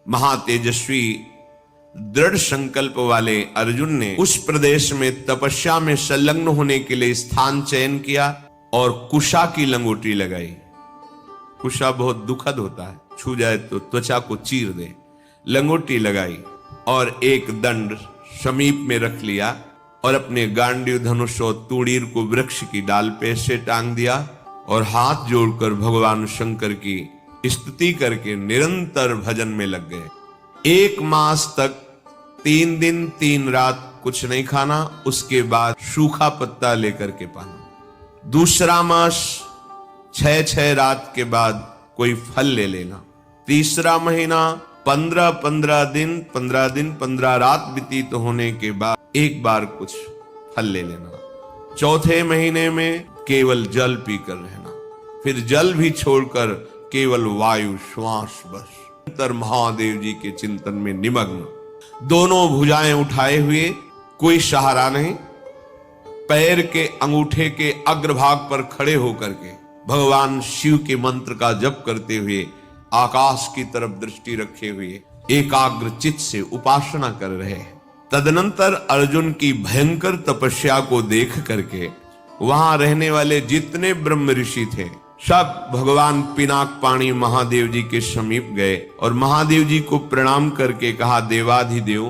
महातेजस्वी दृढ़ संकल्प वाले अर्जुन ने उस प्रदेश में तपस्या में संलग्न होने के लिए स्थान चयन किया और कुशा की लंगोटी लगाई। कुशा बहुत दुखद होता है, छू जाए तो त्वचा को चीर दे। लंगोटी लगाई और एक दंड समीप में रख लिया और अपने गांडीव धनुष और तूड़ीर को वृक्ष की डाल पे से टांग दिया और हाथ जोड़कर भगवान शंकर की स्तुति करके निरंतर भजन में लग गए। 1 मास तक 3 दिन 3 रात कुछ नहीं खाना, उसके बाद सूखा पत्ता लेकर के पाना। दूसरा मास 6 रात के बाद कोई फल ले लेना। तीसरा महीना 15 दिन 15 रात व्यतीत होने के बाद एक बार कुछ फल ले लेना। चौथे महीने में केवल जल पीकर रहना, फिर जल भी छोड़कर केवल वायु श्वास बस। अंतर महादेव जी के चिंतन में निमग्न, दोनों भुजाएं उठाए हुए, कोई सहारा नहीं, पैर के अंगूठे के अग्रभाग पर खड़े होकर के भगवान शिव के मंत्र का जप करते हुए आकाश की तरफ दृष्टि रखे हुए एकाग्र चित्त से उपासना कर रहे हैं। तदनंतर अर्जुन की भयंकर तपस्या को देख करके वहां रहने वाले जितने ब्रह्म ऋषि थे सब भगवान पिनाक पाणी महादेव जी के समीप गए और महादेव जी को प्रणाम करके कहा, देवाधिदेव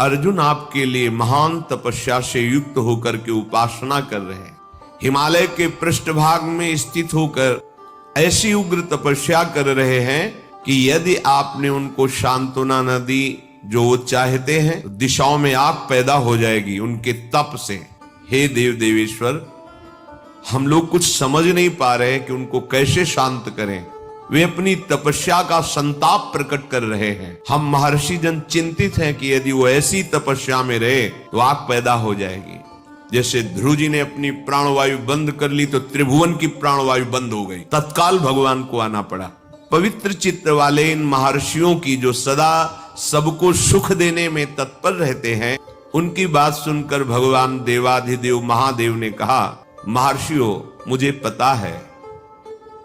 अर्जुन आपके लिए महान तपस्या से युक्त होकर के उपासना कर रहे हैं। हिमालय के पृष्ठभाग में स्थित होकर ऐसी उग्र तपस्या कर रहे हैं कि यदि आपने उनको सांत्वना न दी जो वो चाहते हैं, दिशाओं में आग पैदा हो जाएगी उनके तप से। हे देव देवेश्वर, हम लोग कुछ समझ नहीं पा रहे कि उनको कैसे शांत करें। वे अपनी तपस्या का संताप प्रकट कर रहे हैं। हम महर्षि जन चिंतित हैं कि यदि वो ऐसी तपस्या में रहे तो आग पैदा हो जाएगी। जैसे ध्रुव जी ने अपनी प्राणवायु बंद कर ली तो त्रिभुवन की प्राणवायु बंद हो गई, तत्काल भगवान को आना पड़ा। पवित्र चित्त वाले इन महर्षियों की जो सदा सबको सुख देने में तत्पर रहते हैं, उनकी बात सुनकर भगवान देवाधिदेव महादेव ने कहा, महर्षियों मुझे पता है,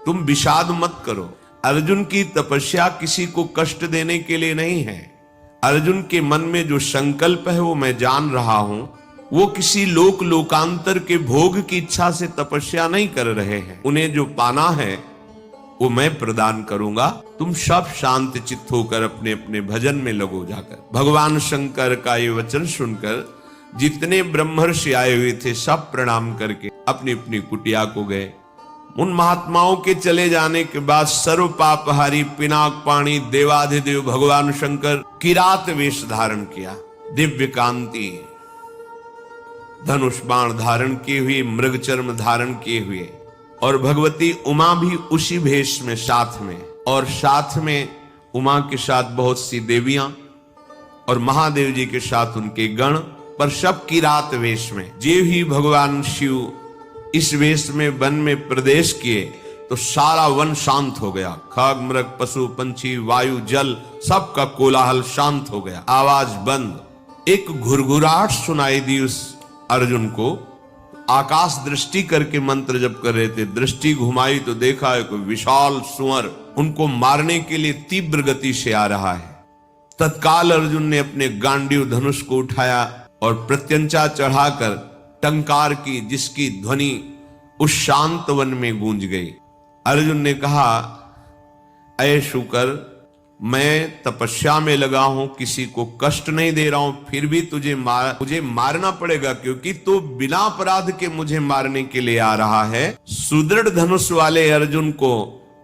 तुम विषाद मत करो। अर्जुन की तपस्या किसी को कष्ट देने के लिए नहीं है। अर्जुन के मन में जो संकल्प है वो मैं जान रहा हूं। वो किसी लोकांतर के भोग की इच्छा से तपस्या नहीं कर रहे हैं। उन्हें जो पाना है वो मैं प्रदान करूंगा। तुम सब शांत चित्त होकर अपने अपने भजन में लगो जाकर। भगवान शंकर का ये वचन सुनकर जितने ब्रह्मर्षि आए हुए थे सब प्रणाम करके अपनी अपनी कुटिया को गए। उन महात्माओं के चले जाने के बाद सर्व पापहारी पिनाक पाणी देवाधिदेव भगवान शंकर किरात वेश धारण किया, दिव्य कांति धनुष बाण धारण किए हुए, मृग चर्म धारण किए हुए, और भगवती उमा भी उसी भेष में साथ में, और साथ में उमा के साथ बहुत सी देवियां और महादेव जी के साथ उनके गण, पर सब किरात वेश में। जे ही भगवान शिव इस वेश में वन में प्रवेश किए तो सारा वन शांत हो गया। खग मृग पशु पंछी वायु जल सबका कोलाहल शांत हो गया, आवाज बंद। एक घुरघुराहट सुनाई दी उस अर्जुन को। आकाश दृष्टि करके मंत्र जप कर रहे थे, दृष्टि घुमाई तो देखा एक विशाल सुअर उनको मारने के लिए तीव्र गति से आ रहा है। तत्काल अर्जुन ने अपने गांडीव धनुष को उठाया और प्रत्यंचा चढ़ाकर टंकार की, जिसकी ध्वनि उस शांत वन में गूंज गई। अर्जुन ने कहा, ऐ शुकर, मैं तपस्या में लगा हूं, किसी को कष्ट नहीं दे रहा हूं, फिर भी मुझे मारना पड़ेगा, क्योंकि तो बिना अपराध के मुझे मारने के लिए आ रहा है। सुदृढ़ धनुष वाले अर्जुन को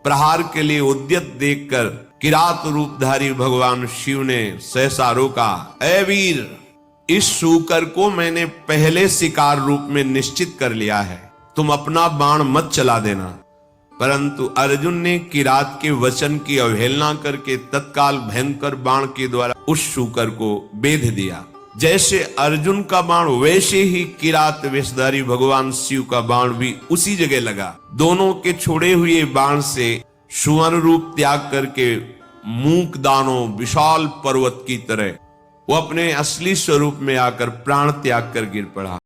प्रहार के लिए उद्यत देखकर किरात रूपधारी भगवान शिव ने सहसा रोका। ऐ वीर, इस शूकर को मैंने पहले शिकार रूप में निश्चित कर लिया है, तुम अपना बाण मत चला देना। परंतु अर्जुन ने किरात के वचन की अवहेलना करके तत्काल भयंकर बाण के द्वारा उस शूकर को बेध दिया। जैसे अर्जुन का बाण वैसे ही किरात वेशधारी भगवान शिव का बाण भी उसी जगह लगा। दोनों के छोड़े हुए बाण से सुवर्ण रूप त्याग करके मूक दानों विशाल पर्वत की तरह वो अपने असली स्वरूप में आकर प्राण त्याग कर गिर पड़ा।